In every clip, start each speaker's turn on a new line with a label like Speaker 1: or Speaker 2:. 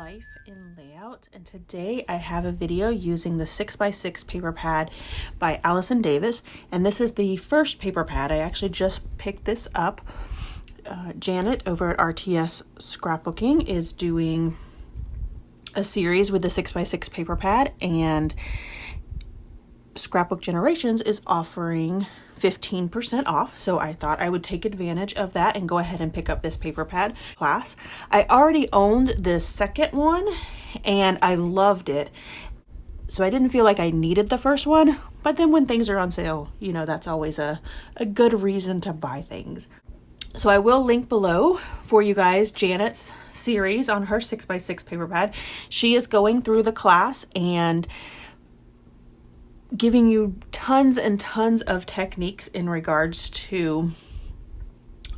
Speaker 1: life in layout, and today I have a video using the 6x6 paper pad by Allison Davis, and this is the first paper pad. I actually just picked this up. Janet over at RTS Scrapbooking is doing a series with the 6x6 paper pad, and Scrapbook Generations is offering 15% off, so I thought I would take advantage of that and go ahead and pick up this paper pad class. I already owned the second one and I loved it, so I didn't feel like I needed the first one, but then when things are on sale, you know, that's always a good reason to buy things. So I will link below for you guys Janet's series on her 6x6 paper pad. She is going through the class and giving you tons and tons of techniques in regards to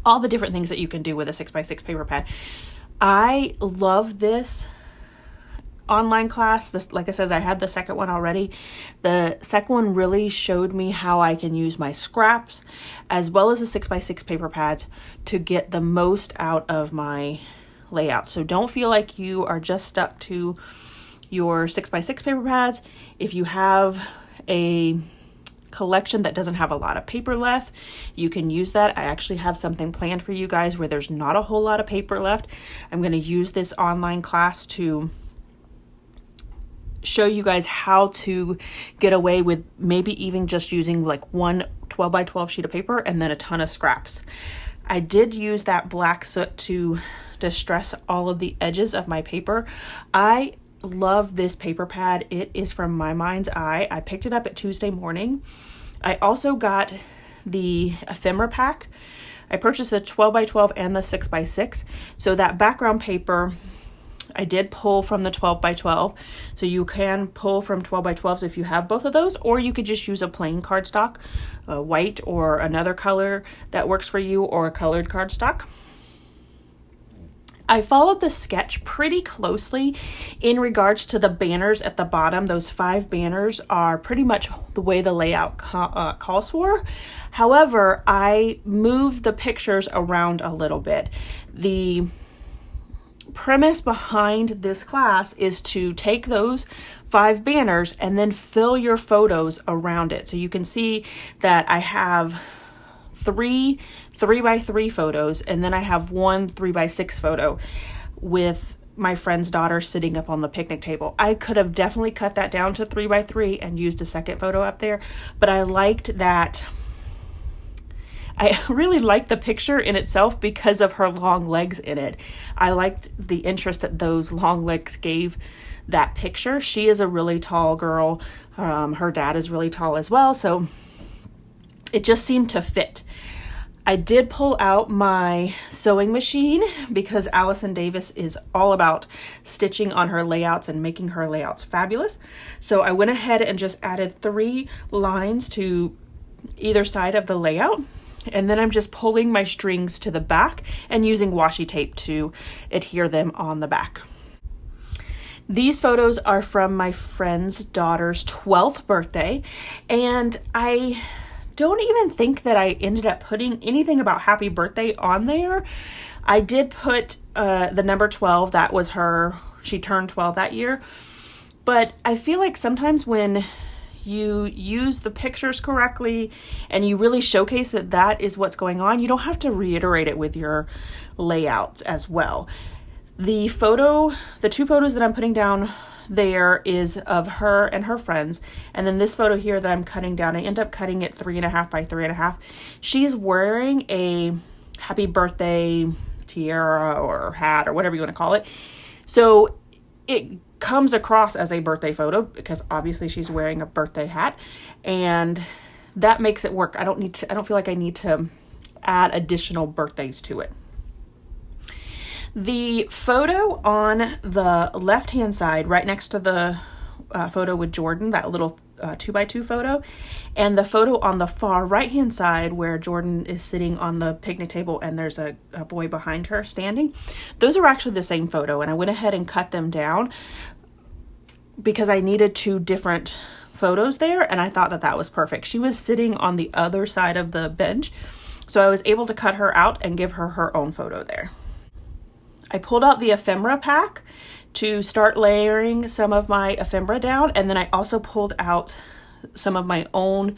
Speaker 1: all the different things that you can do with a 6x6 paper pad. I love this online class. Like I said, I had the second one already. The second one really showed me how I can use my scraps as well as the 6x6 paper pads to get the most out of my layout. So don't feel like you are just stuck to your 6x6 paper pads. If you have a collection that doesn't have a lot of paper left, you can use that. I actually have something planned for you guys where there's not a whole lot of paper left. I'm going to use this online class to show you guys how to get away with maybe even just using like one 12x12 sheet of paper and then a ton of scraps. I did use that black soot to distress all of the edges of my paper. I love this paper pad. It is from My Mind's Eye. I picked it up at Tuesday morning. I also got the ephemera pack. I purchased the 12x12 and the 6x6. So that background paper I did pull from the 12x12. So you can pull from 12x12s if you have both of those, or you could just use a plain cardstock, white or another color that works for you, or a colored cardstock. I followed the sketch pretty closely in regards to the banners at the bottom. Those 5 banners are pretty much the way the layout calls for. However, I moved the pictures around a little bit. The premise behind this class is to take those 5 banners and then fill your photos around it. So you can see that I have 3 3x3 photos, and then I have 1 3x6 photo with my friend's daughter sitting up on the picnic table. I could have definitely cut that down to 3x3 and used a second photo up there, but I liked that. I really liked the picture in itself because of her long legs in it. I liked the interest that those long legs gave that picture. She is a really tall girl. Her dad is really tall as well, so it just seemed to fit. I did pull out my sewing machine because Allison Davis is all about stitching on her layouts and making her layouts fabulous. So I went ahead and just added 3 lines to either side of the layout. And then I'm just pulling my strings to the back and using washi tape to adhere them on the back. These photos are from my friend's daughter's 12th birthday, and I don't even think that I ended up putting anything about happy birthday on there. I did put the number 12. That was her. She turned 12 that year. But I feel like sometimes when you use the pictures correctly and you really showcase that that is what's going on, you don't have to reiterate it with your layouts as well. The 2 photos that I'm putting down there is of her and her friends, and then this photo here that I'm cutting down, I end up cutting it 3.5 by 3.5. She's wearing a happy birthday tiara or hat or whatever you want to call it, so it comes across as a birthday photo because obviously she's wearing a birthday hat, and that makes it work. I don't feel like I need to add additional birthdays to it. The photo on the left-hand side, right next to the photo with Jordan, that little 2x2 photo, and the photo on the far right-hand side where Jordan is sitting on the picnic table and there's a boy behind her standing, those are actually the same photo, and I went ahead and cut them down because I needed 2 different photos there, and I thought that that was perfect. She was sitting on the other side of the bench, so I was able to cut her out and give her her own photo there. I pulled out the ephemera pack to start layering some of my ephemera down. And then I also pulled out some of my own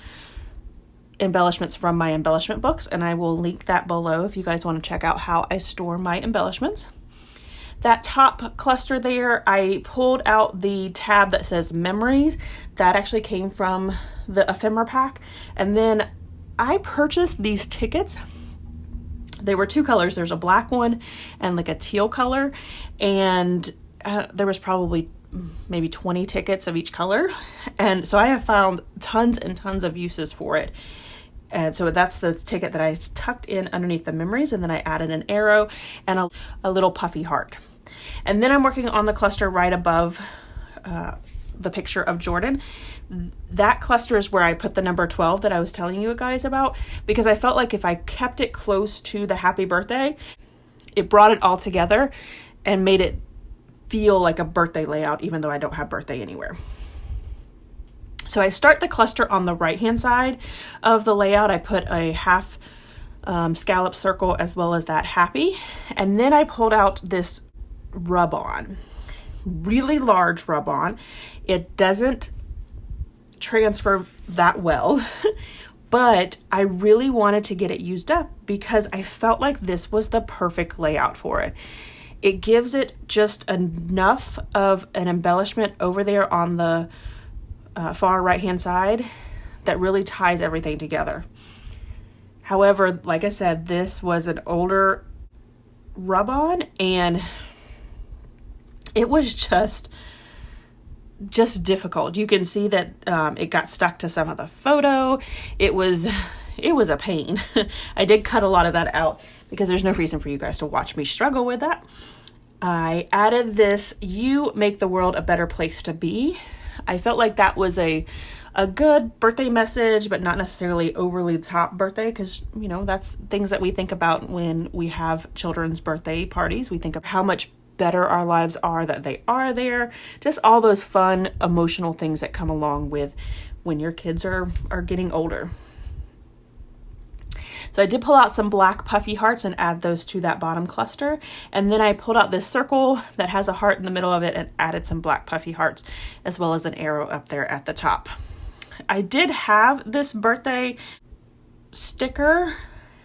Speaker 1: embellishments from my embellishment books, and I will link that below if you guys want to check out how I store my embellishments. That top cluster there, I pulled out the tab that says memories. That actually came from the ephemera pack. And then I purchased these tickets. They were two colors. There's a black one and like a teal color, and there was probably maybe 20 tickets of each color. And so I have found tons and tons of uses for it. And so that's the ticket that I tucked in underneath the memories, and then I added an arrow and a little puffy heart. And then I'm working on the cluster right above the picture of Jordan. That cluster is where I put the number 12 that I was telling you guys about, because I felt like if I kept it close to the happy birthday, it brought it all together and made it feel like a birthday layout, even though I don't have birthday anywhere. So I start the cluster on the right hand side of the layout. I put a half scallop circle as well as that happy, and then I pulled out this rub-on, really large rub-on. It doesn't transfer that well, but I really wanted to get it used up because I felt like this was the perfect layout for it. It gives it just enough of an embellishment over there on the far right hand side that really ties everything together. However, like I said, this was an older rub-on, and it was just difficult. You can see that it got stuck to some of the photo. It was a pain. I did cut a lot of that out because there's no reason for you guys to watch me struggle with that. I added this, "You make the world a better place to be." I felt like that was a good birthday message, but not necessarily overly top birthday, because, you know, that's things that we think about when we have children's birthday parties. We think of how much better our lives are that they are there. Just all those fun, emotional things that come along with when your kids are getting older. So I did pull out some black puffy hearts and add those to that bottom cluster. And then I pulled out this circle that has a heart in the middle of it and added some black puffy hearts as well as an arrow up there at the top. I did have this birthday sticker,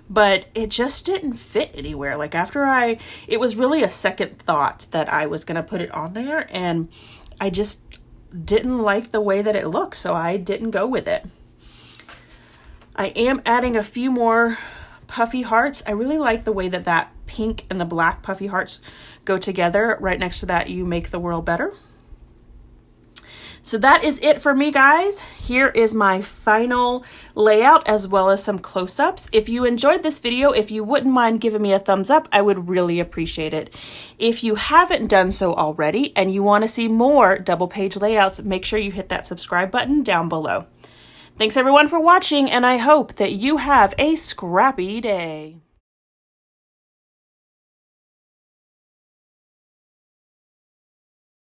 Speaker 1: but it just didn't fit anywhere. Like it was really a second thought that I was going to put it on there, and I just didn't like the way that it looked, so I didn't go with it. I am adding a few more puffy hearts. I really like the way that pink and the black puffy hearts go together. Right next to that, "You make the world better." So that is it for me, guys. Here is my final layout as well as some close-ups. If you enjoyed this video, if you wouldn't mind giving me a thumbs up, I would really appreciate it. If you haven't done so already and you want to see more double page layouts, make sure you hit that subscribe button down below. Thanks everyone for watching, and I hope that you have a scrappy day.